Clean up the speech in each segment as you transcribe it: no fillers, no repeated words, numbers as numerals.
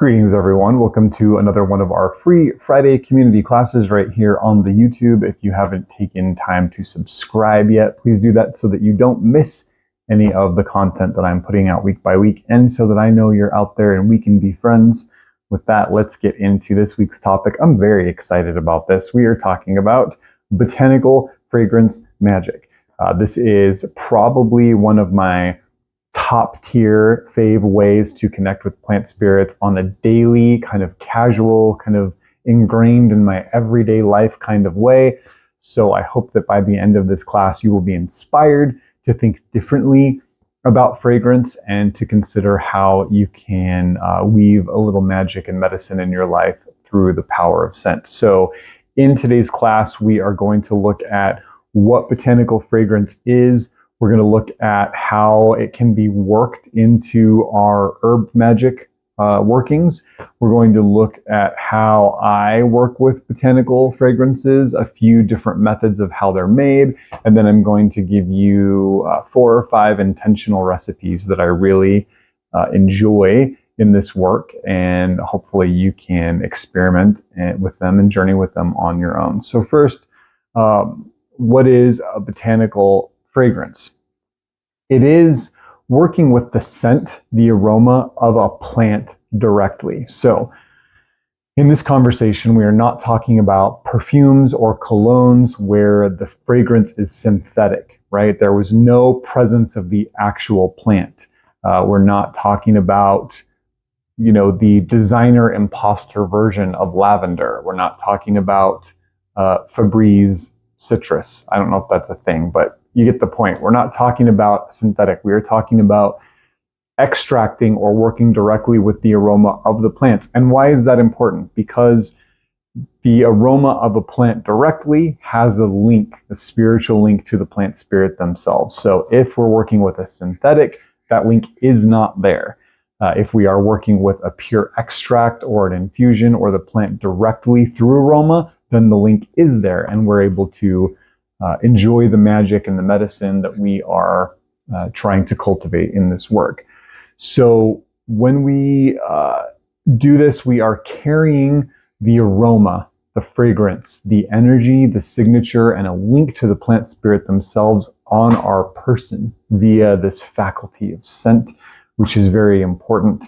Greetings, everyone. Welcome to another one of our free Friday community classes right here on the YouTube. If you haven't taken time to subscribe yet, please do that so that you don't miss any of the content that I'm putting out week by week, and so that I know you're out there and we can be friends. With that, let's get into this week's topic. I'm very excited about this. We are talking about botanical fragrance magic. This is probably one of my top tier fave ways to connect with plant spirits on a daily, kind of casual, kind of ingrained in my everyday life kind of way. So I hope that by the end of this class, you will be inspired to think differently about fragrance and to consider how you can weave a little magic and medicine in your life through the power of scent. So in today's class, we are going to look at what botanical fragrance is. We're going to look at how it can be worked into our herb magic workings. We're going to look at how I work with botanical fragrances, a few different methods of how they're made, and then I'm going to give you 4 or 5 intentional recipes that I really enjoy in this work, and hopefully you can experiment with them and journey with them on your own. So first, what is a botanical fragrance? It is working with the scent, the aroma of a plant directly. So in this conversation, we are not talking about perfumes or colognes where the fragrance is synthetic, right? There was no presence of the actual plant. We're not talking about, the designer imposter version of lavender. We're not talking about Febreze citrus. I don't know if that's a thing, but you get the point. We're not talking about synthetic. We are talking about extracting or working directly with the aroma of the plants. And why is that important? Because the aroma of a plant directly has a link, a spiritual link to the plant spirit themselves. So if we're working with a synthetic, that link is not there. If we are working with a pure extract or an infusion or the plant directly through aroma, then the link is there and we're able to enjoy the magic and the medicine that we are trying to cultivate in this work. So when we do this, we are carrying the aroma, the fragrance, the energy, the signature, and a link to the plant spirit themselves on our person via this faculty of scent, which is very important.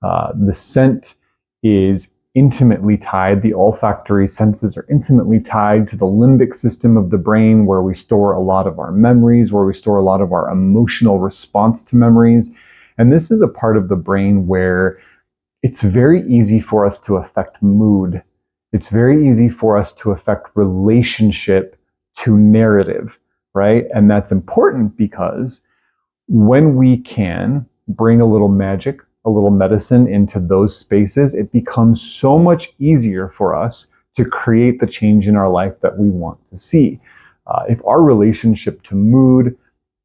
The scent is intimately tied, the olfactory senses are intimately tied to the limbic system of the brain, where we store a lot of our memories, where we store a lot of our emotional response to memories. And this is a part of the brain where it's very easy for us to affect mood. It's very easy for us to affect relationship to narrative, right? And that's important because when we can bring a little magic, a little medicine into those spaces, it becomes so much easier for us to create the change in our life that we want to see. If our relationship to mood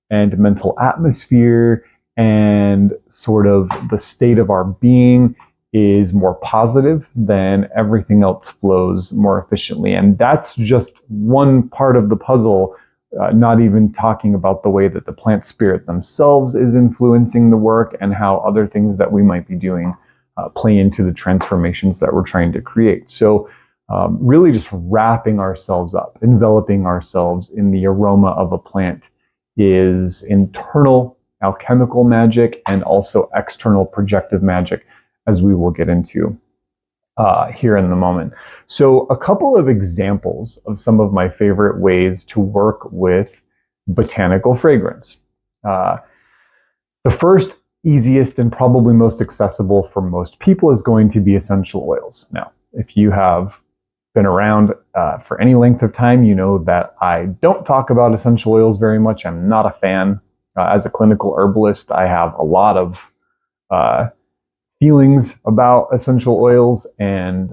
and mental atmosphere and sort of the state of our being is more positive, then everything else flows more efficiently. And that's just one part of the puzzle. Not even talking about the way that the plant spirit themselves is influencing the work and how other things that we might be doing play into the transformations that we're trying to create. So really just wrapping ourselves up, enveloping ourselves in the aroma of a plant is internal alchemical magic and also external projective magic, as we will get into here in the moment. So a couple of examples of some of my favorite ways to work with botanical fragrance. The first, easiest, and probably most accessible for most people is going to be essential oils. Now, if you have been around for any length of time, you know that I don't talk about essential oils very much. I'm not a fan. As a clinical herbalist, I have a lot of feelings about essential oils, and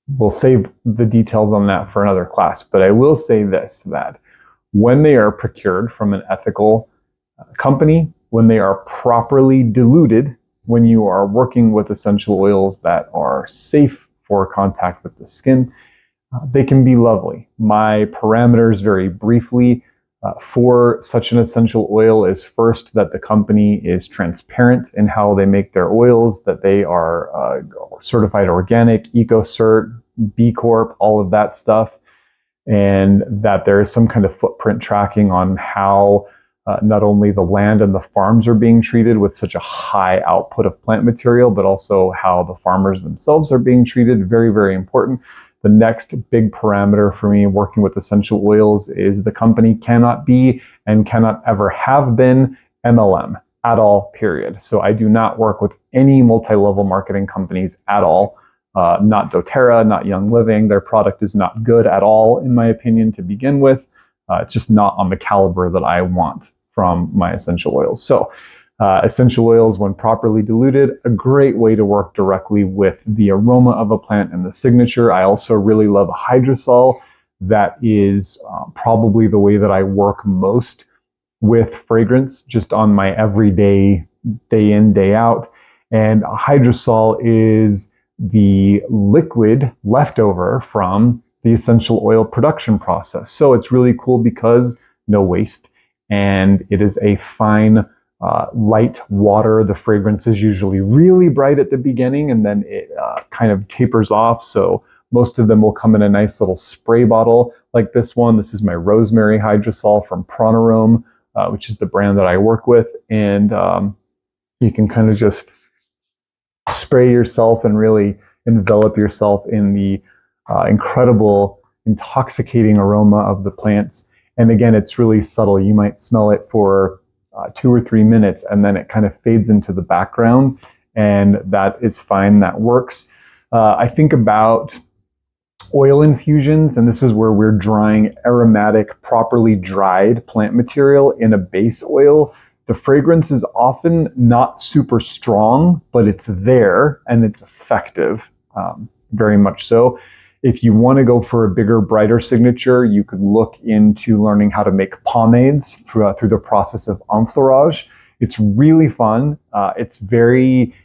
we'll save the details on that for another class. But I will say this, that when they are procured from an ethical company, when they are properly diluted, when you are working with essential oils that are safe for contact with the skin, they can be lovely. My parameters, very briefly, for such an essential oil is first that the company is transparent in how they make their oils, that they are certified organic, EcoCert, B Corp, all of that stuff, and that there is some kind of footprint tracking on how not only the land and the farms are being treated with such a high output of plant material, but also how the farmers themselves are being treated. Very, very important. The next big parameter for me working with essential oils is the company cannot be and cannot ever have been MLM at all, period. So I do not work with any multi-level marketing companies at all. Not doTERRA, not Young Living. Their product is not good at all, in my opinion, to begin with. It's just not on the caliber that I want from my essential oils. So essential oils, when properly diluted, a great way to work directly with the aroma of a plant and the signature. I also really love hydrosol. That is probably the way that I work most with fragrance, just on my everyday, day in, day out. And hydrosol is the liquid leftover from the essential oil production process. So it's really cool because no waste, and it is a fine light water. The fragrance is usually really bright at the beginning, and then it kind of tapers off. So most of them will come in a nice little spray bottle like this one. This is my rosemary hydrosol from Aroma, which is the brand that I work with. And you can kind of just spray yourself and really envelop yourself in the incredible, intoxicating aroma of the plants. And again, it's really subtle. You might smell it for 2 or 3 minutes, and then it kind of fades into the background, and that is fine. That works. I think about oil infusions, and this is where we're drying aromatic, properly dried plant material in a base oil. The fragrance is often not super strong, but it's there and it's effective, very much so. If you want to go for a bigger, brighter signature, you could look into learning how to make pomades through the process of enfleurage. It's really fun. It's very,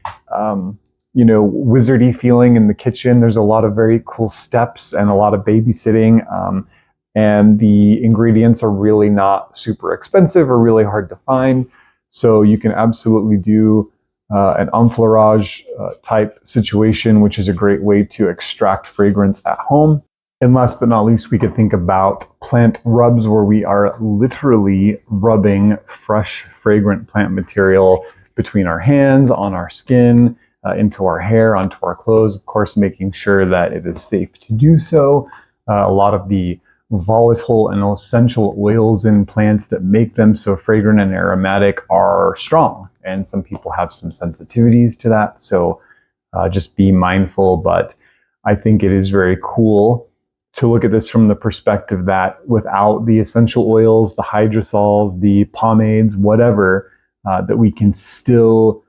wizardy feeling in the kitchen. There's a lot of very cool steps and a lot of babysitting. And the ingredients are really not super expensive or really hard to find. So you can absolutely do an enfleurage type situation, which is a great way to extract fragrance at home. And last but not least, we could think about plant rubs, where we are literally rubbing fresh, fragrant plant material between our hands, on our skin, into our hair, onto our clothes, of course, making sure that it is safe to do so. A lot of the volatile and essential oils in plants that make them so fragrant and aromatic are strong, and some people have some sensitivities to that, so just be mindful. But I think it is very cool to look at this from the perspective that without the essential oils, the hydrosols, the pomades, whatever, that we can still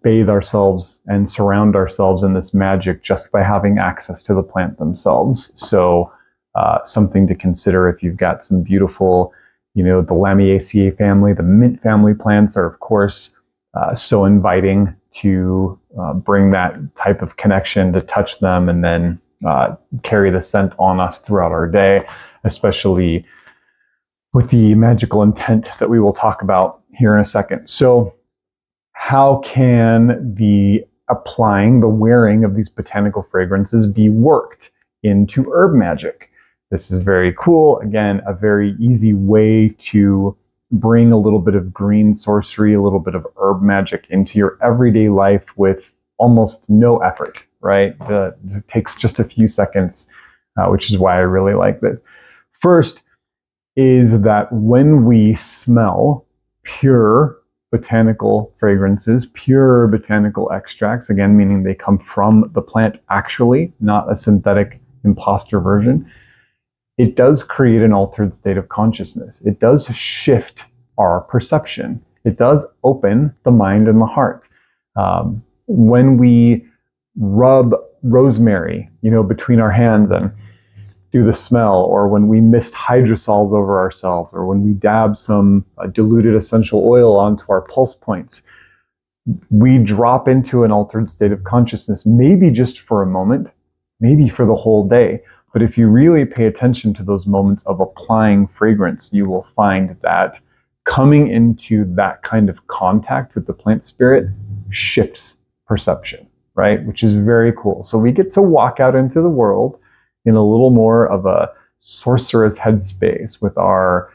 bathe ourselves and surround ourselves in this magic just by having access to the plant themselves. So something to consider if you've got some beautiful, the Lamiaceae family, the mint family plants are, of course, so inviting to bring that type of connection, to touch them and then carry the scent on us throughout our day, especially with the magical intent that we will talk about here in a second. So how can the wearing of these botanical fragrances be worked into herb magic? This is very cool. Again, a very easy way to bring a little bit of green sorcery, a little bit of herb magic into your everyday life with almost no effort, right? It takes just a few seconds, which is why I really like it. First is that when we smell pure botanical fragrances, pure botanical extracts, again, meaning they come from the plant actually, not a synthetic imposter version, it does create an altered state of consciousness. It does shift our perception. It does open the mind and the heart. When we rub rosemary, between our hands and do the smell, or when we mist hydrosols over ourselves, or when we dab some diluted essential oil onto our pulse points, we drop into an altered state of consciousness, maybe just for a moment, maybe for the whole day. But if you really pay attention to those moments of applying fragrance, you will find that coming into that kind of contact with the plant spirit shifts perception, right? Which is very cool. So we get to walk out into the world in a little more of a sorcerer's headspace with our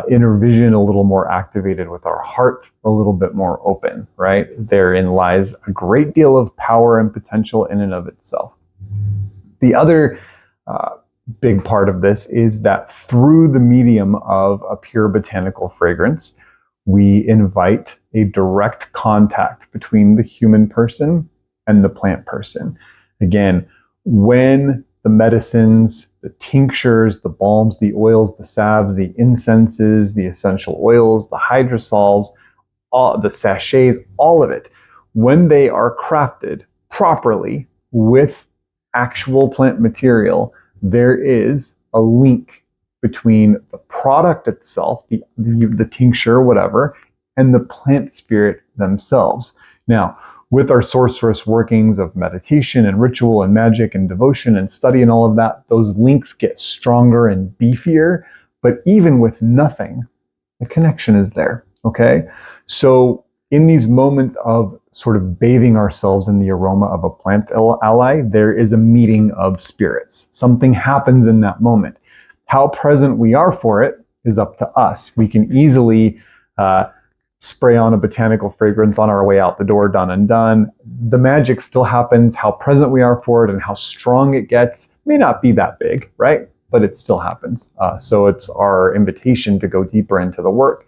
inner vision a little more activated, with our heart a little bit more open, right? Therein lies a great deal of power and potential in and of itself. The other big part of this is that through the medium of a pure botanical fragrance, we invite a direct contact between the human person and the plant person. Again, when the medicines, the tinctures, the balms, the oils, the salves, the incenses, the essential oils, the hydrosols, all the sachets, all of it, when they are crafted properly with actual plant material, there is a link between the product itself, the tincture, whatever, and the plant spirit themselves. Now, with our sorceress workings of meditation and ritual and magic and devotion and study and all of that, those links get stronger and beefier. But even with nothing, the connection is there, okay? So in these moments of sort of bathing ourselves in the aroma of a plant ally, there is a meeting of spirits. Something happens in that moment. How present we are for it is up to us. We can easily spray on a botanical fragrance on our way out the door, done and done. The magic still happens. How present we are for it and how strong it gets may not be that big, right? But it still happens. So it's our invitation to go deeper into the work.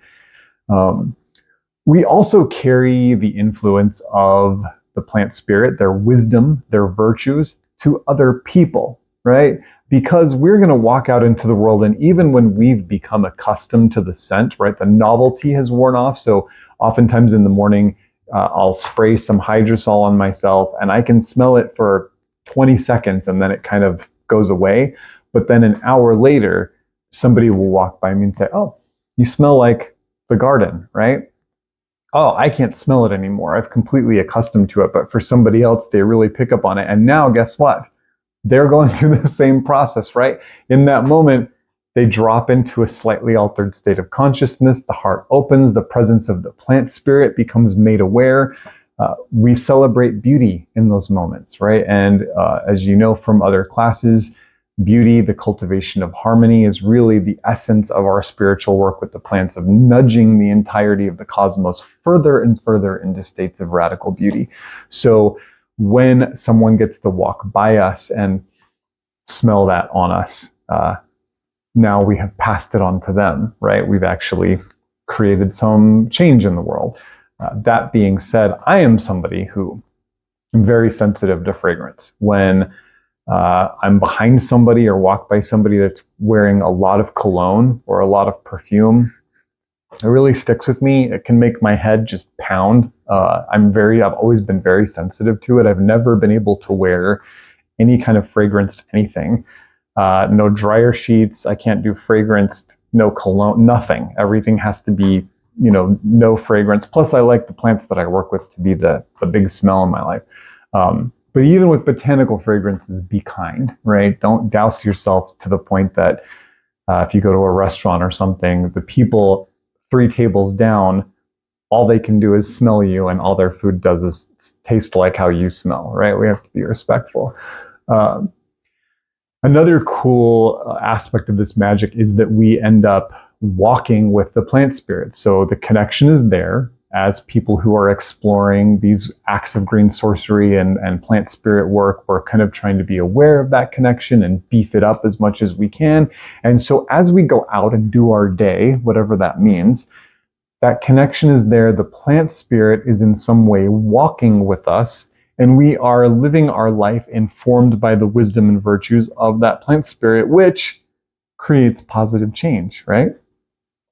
We also carry the influence of the plant spirit, their wisdom, their virtues to other people, right? Because we're going to walk out into the world, and even when we've become accustomed to the scent, right, the novelty has worn off. So oftentimes in the morning, I'll spray some hydrosol on myself, and I can smell it for 20 seconds, and then it kind of goes away. But then an hour later, somebody will walk by me and say, "Oh, you smell like the garden," right? Oh, I can't smell it anymore. I've completely accustomed to it. But for somebody else, they really pick up on it. And now, guess what? They're going through the same process, right? In that moment, they drop into a slightly altered state of consciousness. The heart opens. The presence of the plant spirit becomes made aware. We celebrate beauty in those moments, right? And as you know from other classes, beauty, the cultivation of harmony, is really the essence of our spiritual work with the plants, of nudging the entirety of the cosmos further and further into states of radical beauty. So when someone gets to walk by us and smell that on us, now we have passed it on to them, right? We've actually created some change in the world. That being said, I am somebody who am very sensitive to fragrance. When I'm behind somebody or walk by somebody that's wearing a lot of cologne or a lot of perfume, it really sticks with me. It can make my head just pound. I've always been very sensitive to it. I've never been able to wear any kind of fragranced anything. No dryer sheets. I can't do fragranced, no cologne, nothing. Everything has to be, no fragrance. Plus I like the plants that I work with to be the big smell in my life. But even with botanical fragrances, be kind, right? Don't douse yourself to the point that if you go to a restaurant or something, the people 3 tables down, all they can do is smell you, and all their food does is taste like how you smell, right? We have to be respectful. Another cool aspect of this magic is that we end up walking with the plant spirit. So the connection is there. As people who are exploring these acts of green sorcery and plant spirit work, we're kind of trying to be aware of that connection and beef it up as much as we can. And so as we go out and do our day, whatever that means, that connection is there. The plant spirit is in some way walking with us, and we are living our life informed by the wisdom and virtues of that plant spirit, which creates positive change, right?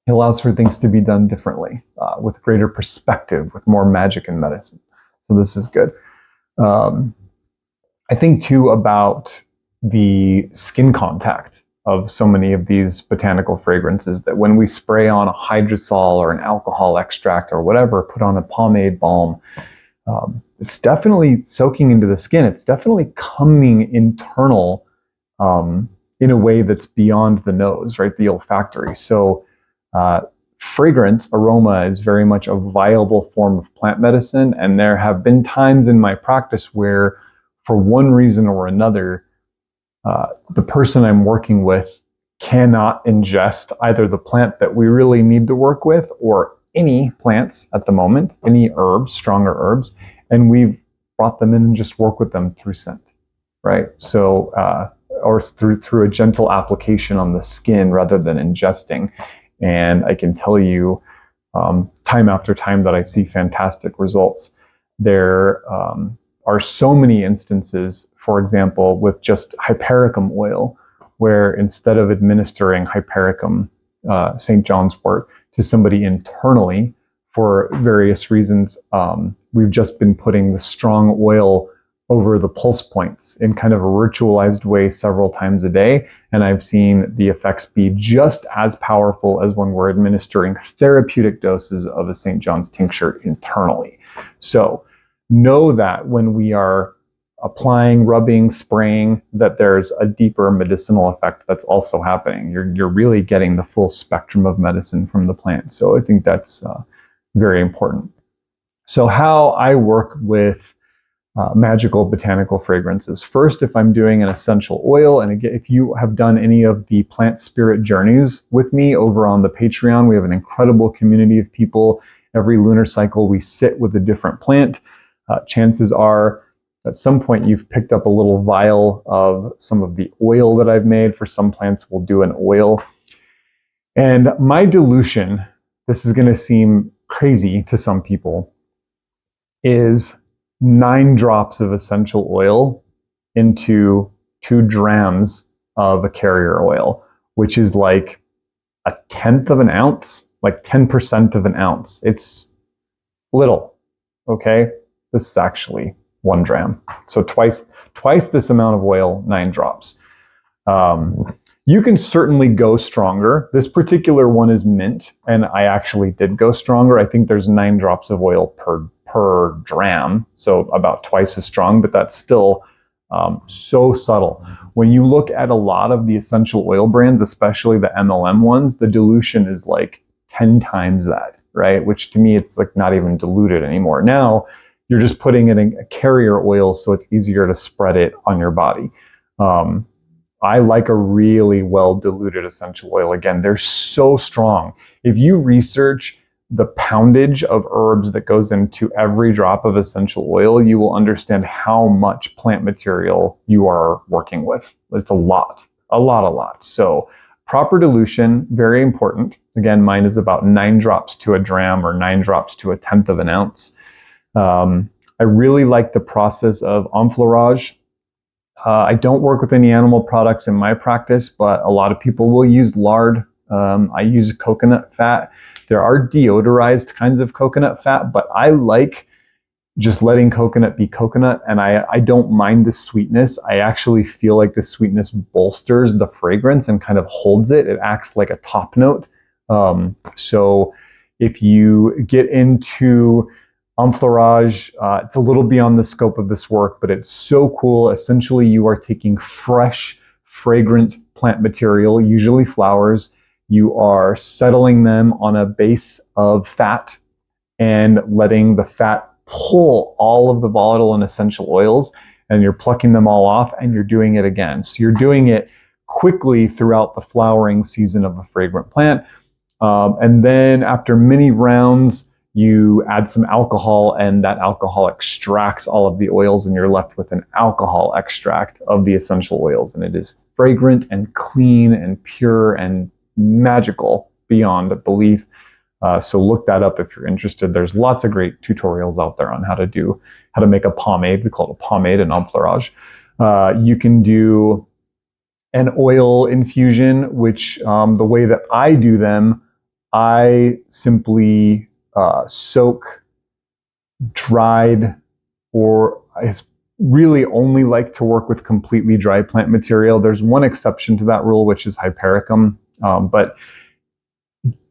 It allows for things to be done differently, with greater perspective, with more magic in medicine. So this is good. I think too about the skin contact of so many of these botanical fragrances, that when we spray on a hydrosol or an alcohol extract or whatever, put on a pomade balm, it's definitely soaking into the skin. It's definitely coming internal in a way that's beyond the nose, right? The olfactory. So fragrance, aroma, is very much a viable form of plant medicine. And there have been times in my practice where, for one reason or another, the person I'm working with cannot ingest either the plant that we really need to work with or any plants at the moment, any herbs, stronger herbs, and we've brought them in and just work with them through scent, right? So, or through a gentle application on the skin rather than ingesting. And I can tell you, time after time, that I see fantastic results. There are so many instances, for example, with just hypericum oil, where instead of administering hypericum, St. John's wort, to somebody internally for various reasons, we've just been putting the strong oil over the pulse points in kind of a ritualized way several times a day. And I've seen the effects be just as powerful as when we're administering therapeutic doses of a St. John's tincture internally. So know that when we are applying, rubbing, spraying, that there's a deeper medicinal effect that's also happening. You're really getting the full spectrum of medicine from the plant. So I think that's very important. So how I work with magical botanical fragrances. First, if I'm doing an essential oil, and again, if you have done any of the plant spirit journeys with me over on the Patreon, we have an incredible community of people. Every lunar cycle, we sit with a different plant. Chances are, at some point, you've picked up a little vial of some of the oil that I've made. For some plants, we'll do an oil. And my dilution, this is going to seem crazy to some people, is 9 drops of essential oil into 2 drams of a carrier oil, which is like 1/10 of an ounce, like 10% of an ounce. It's little, okay? This is actually 1 dram. So twice this amount of oil, 9 drops. You can certainly go stronger. This particular one is mint, and I actually did go stronger. I think there's 9 drops of oil per dram, so about twice as strong, but that's still so subtle. When you look at a lot of the essential oil brands, especially the MLM ones, the dilution is like 10 times that, right? Which to me, it's like not even diluted anymore. Now, you're just putting it in a carrier oil, so it's easier to spread it on your body. I like a really well diluted essential oil. Again, they're so strong. If you research the poundage of herbs that goes into every drop of essential oil, you will understand how much plant material you are working with. It's a lot. So proper dilution, very important. Again, mine is about 9 drops to a dram, or 9 drops to 1/10 of an ounce. I really like the process of enfleurage. I don't work with any animal products in my practice, but a lot of people will use lard. I use coconut fat. There are deodorized kinds of coconut fat, but I like just letting coconut be coconut, and I don't mind the sweetness. I actually feel like the sweetness bolsters the fragrance and kind of holds it. It acts like a top note. So if you get into enfleurage, it's a little beyond the scope of this work, but it's so cool. Essentially, you are taking fresh, fragrant plant material, usually flowers. You are settling them on a base of fat and letting the fat pull all of the volatile and essential oils, and you're plucking them all off, and you're doing it again. So you're doing it quickly throughout the flowering season of a fragrant plant. And then after many rounds, you add some alcohol, and that alcohol extracts all of the oils, and you're left with an alcohol extract of the essential oils. And it is fragrant and clean and pure and magical beyond belief. So look that up if you're interested. There's lots of great tutorials out there on how to make a pomade. We call it a pomade and enfleurage. You can do an oil infusion, which the way that I do them, I simply soak dried, or I really only like to work with completely dry plant material. There's one exception to that rule, which is hypericum, but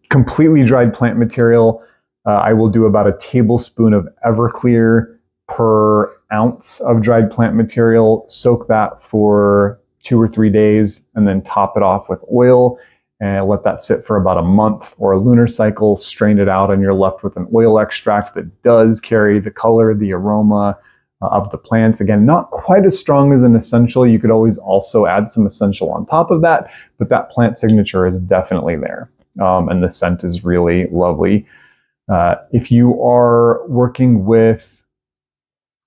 completely dried plant material, I will do about a tablespoon of Everclear per ounce of dried plant material, soak that for 2 or 3 days, and then top it off with oil and let that sit for about a month or a lunar cycle, strain it out, and you're left with an oil extract that does carry the color, the aroma of the plants. Again, not quite as strong as an essential. You could always also add some essential on top of that, but that plant signature is definitely there. And the scent is really lovely. If you are working with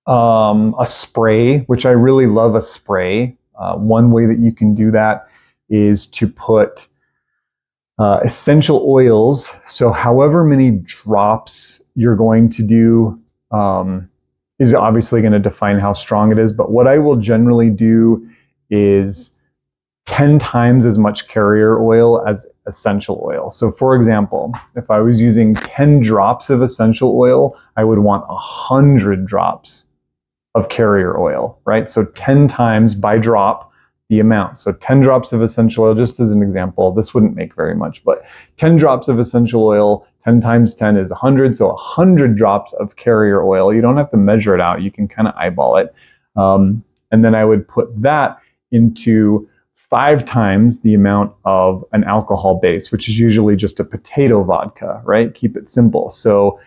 a spray, which I really love a spray, one way that you can do that is to put essential oils. So however many drops you're going to do is obviously going to define how strong it is. But what I will generally do is 10 times as much carrier oil as essential oil. So for example, if I was using 10 drops of essential oil, I would want 100 drops of carrier oil, right? So 10 times by drop the amount. So 10 drops of essential oil, just as an example, this wouldn't make very much, but 10 drops of essential oil, 10 times 10 is 100. So 100 drops of carrier oil. You don't have to measure it out. You can kind of eyeball it. And then I would put that into 5 times the amount of an alcohol base, which is usually just a potato vodka, right? Keep it simple. So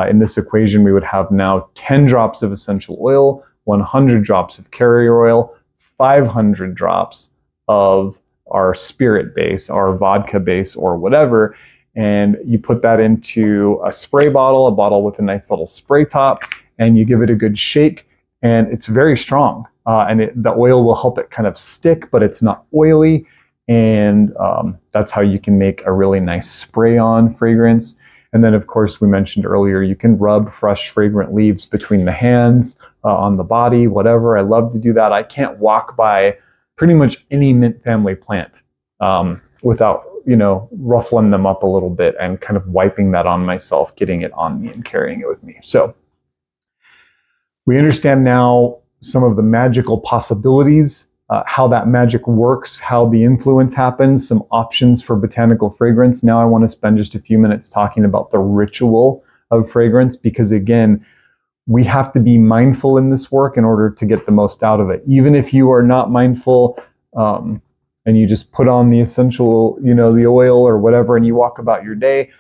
in this equation, we would have now 10 drops of essential oil, 100 drops of carrier oil, 500 drops of our spirit base, our vodka base, or whatever. And you put that into a spray bottle, a bottle with a nice little spray top, and you give it a good shake, and it's very strong. The oil will help it kind of stick, but it's not oily. And that's how you can make a really nice spray-on fragrance. And then, of course, we mentioned earlier, you can rub fresh fragrant leaves between the hands, on the body, whatever. I love to do that. I can't walk by pretty much any mint family plant without, ruffling them up a little bit and kind of wiping that on myself, getting it on me and carrying it with me. So we understand now some of the magical possibilities, how that magic works, how the influence happens, some options for botanical fragrance. Now I want to spend just a few minutes talking about the ritual of fragrance, because again, we have to be mindful in this work in order to get the most out of it. Even if you are not mindful and you just put on the essential, the oil or whatever, and you walk about your day,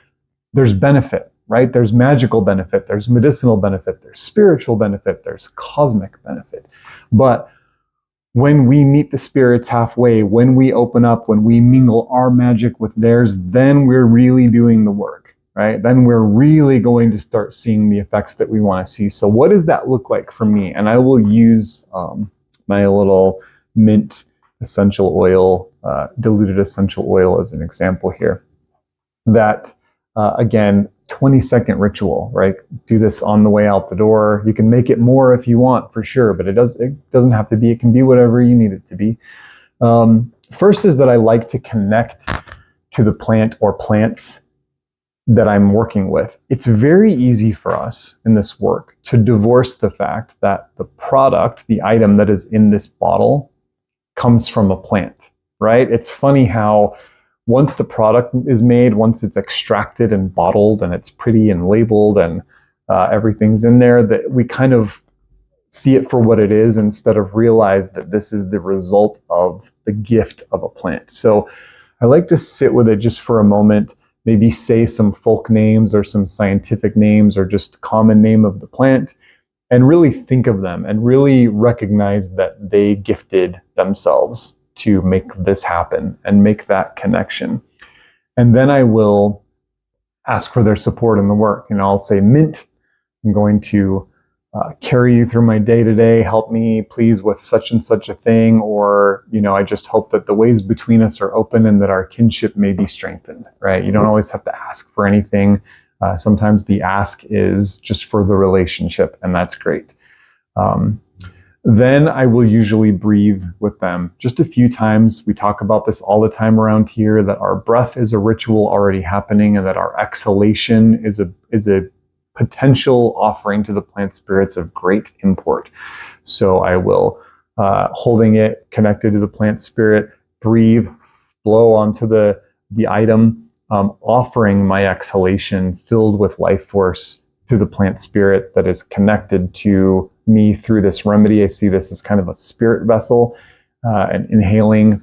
there's benefit, right? There's magical benefit, there's medicinal benefit, there's spiritual benefit, there's cosmic benefit. But when we meet the spirits halfway, when we open up, when we mingle our magic with theirs, then we're really doing the work, right? Then we're really going to start seeing the effects that we want to see. So what does that look like for me? And I will use my little mint essential oil, diluted essential oil as an example here. That, again, 20-second ritual, right? Do this on the way out the door. You can make it more if you want, for sure, but it doesn't have to be. It can be whatever you need it to be. First is that I like to connect to the plant or plants that I'm working with. It's very easy for us in this work to divorce the fact that the product, the item that is in this bottle, comes from a plant, right? It's funny how once the product is made, once it's extracted and bottled and it's pretty and labeled and everything's in there, that we kind of see it for what it is instead of realize that this is the result of the gift of a plant. So I like to sit with it just for a moment, maybe say some folk names or some scientific names or just common name of the plant, and really think of them and really recognize that they gifted themselves to make this happen and make that connection. And then I will ask for their support in the work. And I'll say, Mint, I'm going to carry you through my day to day. Help me, please, with such and such a thing. Or, I just hope that the ways between us are open and that our kinship may be strengthened, right? You don't always have to ask for anything. Sometimes the ask is just for the relationship, and that's great. Then I will usually breathe with them just a few times. We talk about this all the time around here, that our breath is a ritual already happening and that our exhalation is a potential offering to the plant spirits of great import. So I will, holding it connected to the plant spirit, breathe, blow onto the item, offering my exhalation filled with life force to the plant spirit that is connected to me through this remedy. I see this as kind of a spirit vessel. and inhaling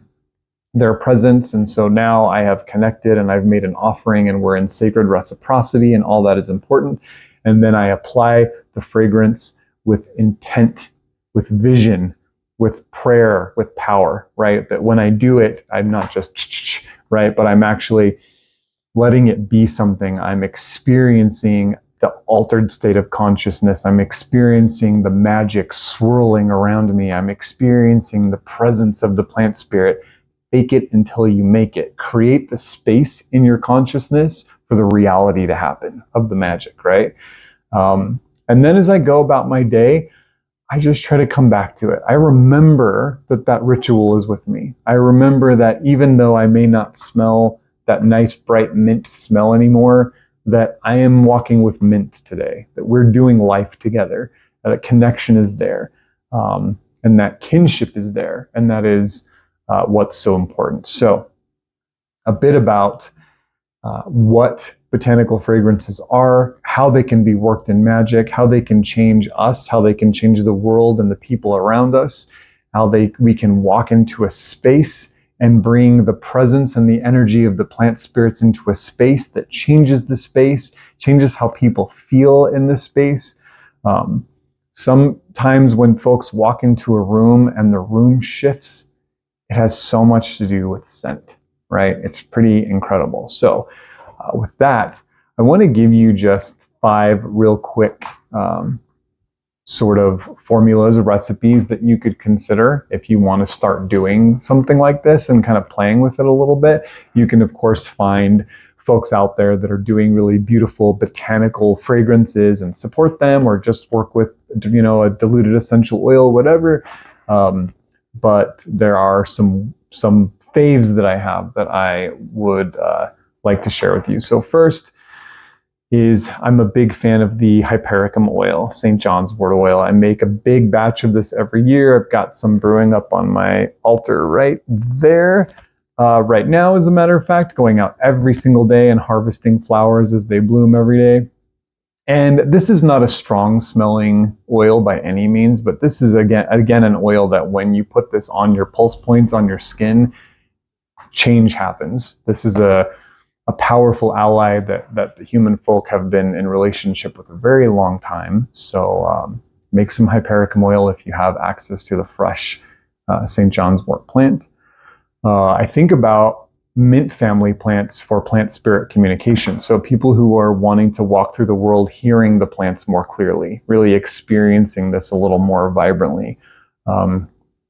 their presence. And so now I have connected and I've made an offering and we're in sacred reciprocity and all that is important. And then I apply the fragrance with intent, with vision, with prayer, with power, right? That when I do it, I'm not just, right? But I'm actually letting it be something. I'm experiencing the altered state of consciousness. I'm experiencing the magic swirling around me. I'm experiencing the presence of the plant spirit. Fake it until you make it. Create the space in your consciousness for the reality to happen of the magic, right? And then as I go about my day, I just try to come back to it. I remember that that ritual is with me. I remember that even though I may not smell that nice bright mint smell anymore, that I am walking with mint today, that we're doing life together, that a connection is there, and that kinship is there, and that is what's so important. So a bit about what botanical fragrances are, how they can be worked in magic, how they can change us, how they can change the world and the people around us, how we can walk into a space and bring the presence and the energy of the plant spirits into a space that changes the space, changes how people feel in the space. Sometimes when folks walk into a room and the room shifts, it has so much to do with scent, right? It's pretty incredible. So with that, I want to give you just 5 real quick sort of formulas, recipes that you could consider if you want to start doing something like this and kind of playing with it a little bit. You can, of course, find folks out there that are doing really beautiful botanical fragrances and support them, or just work with, you know, a diluted essential oil, whatever. But there are some faves that I have that I would like to share with you. So first is, I'm a big fan of the hypericum oil, St. John's wort oil. I make a big batch of this every year. I've got some brewing up on my altar right there. Right now, as a matter of fact, going out every single day and harvesting flowers as they bloom every day. And this is not a strong smelling oil by any means, but this is again an oil that when you put this on your pulse points on your skin, change happens. This is a powerful ally that the human folk have been in relationship with a very long time. So make some hypericum oil if you have access to the fresh St. John's wort plant. I think about mint family plants for plant spirit communication. So people who are wanting to walk through the world hearing the plants more clearly, really experiencing this a little more vibrantly.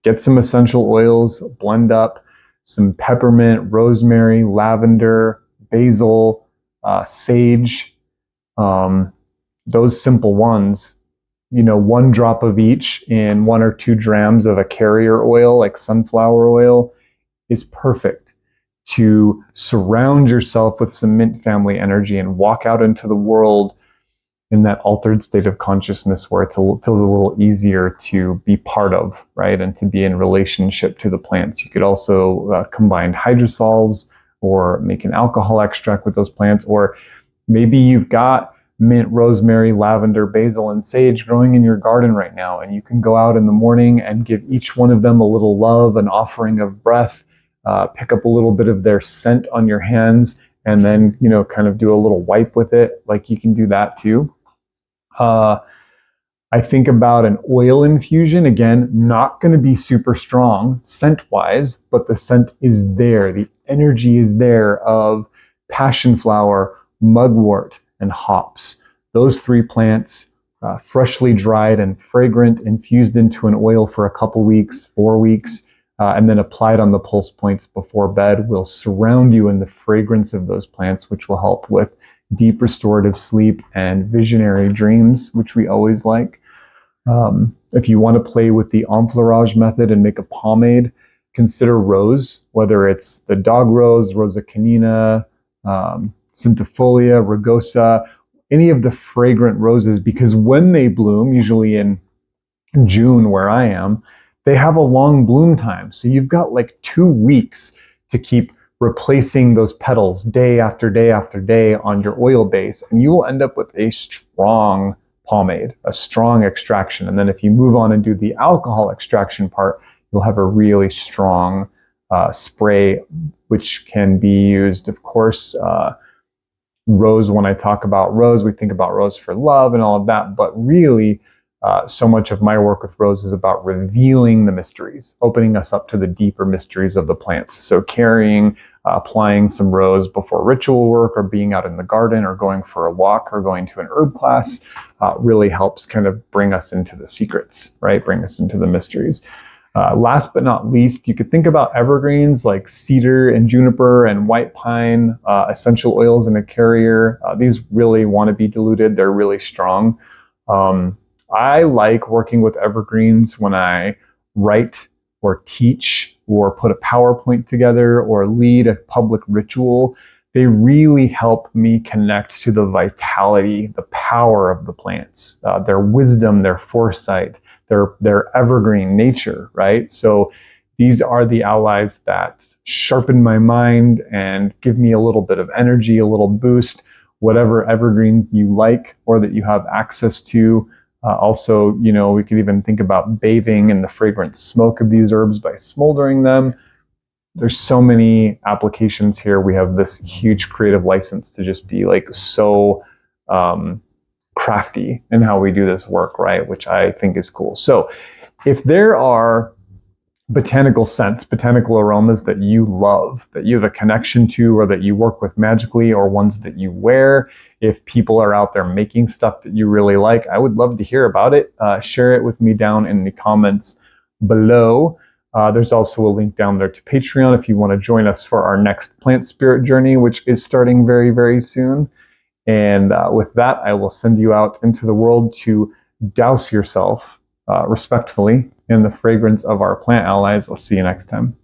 Get some essential oils, blend up some peppermint, rosemary, lavender, basil, sage, those simple ones, you know, 1 drop of each in 1 or 2 drams of a carrier oil like sunflower oil is perfect to surround yourself with some mint family energy and walk out into the world in that altered state of consciousness where it feels a little easier to be part of, right? And to be in relationship to the plants. You could also combine hydrosols or make an alcohol extract with those plants, or maybe you've got mint, rosemary, lavender, basil, and sage growing in your garden right now, and you can go out in the morning and give each one of them a little love, an offering of breath, pick up a little bit of their scent on your hands, and then, you know, kind of do a little wipe with it. Like, you can do that too. I think about an oil infusion, again, not going to be super strong scent-wise, but the scent is there. The energy is there of passion flower, mugwort, and hops. Those 3 plants, freshly dried and fragrant, infused into an oil for a couple weeks, 4 weeks, and then applied on the pulse points before bed, will surround you in the fragrance of those plants, which will help with deep restorative sleep and visionary dreams, which we always like. If you want to play with the enfleurage method and make a pomade, consider rose, whether it's the dog rose, Rosa canina, centifolia, rugosa, any of the fragrant roses, because when they bloom, usually in June where I am, they have a long bloom time. So you've got like 2 weeks to keep replacing those petals day after day after day on your oil base, and you will end up with a strong pomade, a strong extraction. And then if you move on and do the alcohol extraction part, you'll have a really strong spray, which can be used, of course, rose. When I talk about rose, we think about rose for love and all of that, but really so much of my work with rose is about revealing the mysteries, opening us up to the deeper mysteries of the plants. So carrying, applying some rose before ritual work, or being out in the garden, or going for a walk, or going to an herb class really helps kind of bring us into the secrets, right? Bring us into the mysteries. Last but not least, you could think about evergreens like cedar and juniper and white pine, essential oils in a carrier. These really want to be diluted. They're really strong. I like working with evergreens when I write or teach or put a PowerPoint together or lead a public ritual. They really help me connect to the vitality, the power of the plants, their wisdom, their foresight, their evergreen nature, right? So these are the allies that sharpen my mind and give me a little bit of energy, a little boost, whatever evergreen you like or that you have access to. Also, we could even think about bathing in the fragrant smoke of these herbs by smoldering them. There's so many applications here. We have this huge creative license to just be like so crafty in how we do this work, right? Which I think is cool. So if there are botanical scents, botanical aromas that you love, that you have a connection to, or that you work with magically, or ones that you wear, if people are out there making stuff that you really like, I would love to hear about it. Share it with me down in the comments below. There's also a link down there to Patreon if you want to join us for our next plant spirit journey, which is starting very, very soon. And with that, I will send you out into the world to douse yourself respectfully in the fragrance of our plant allies. I'll see you next time.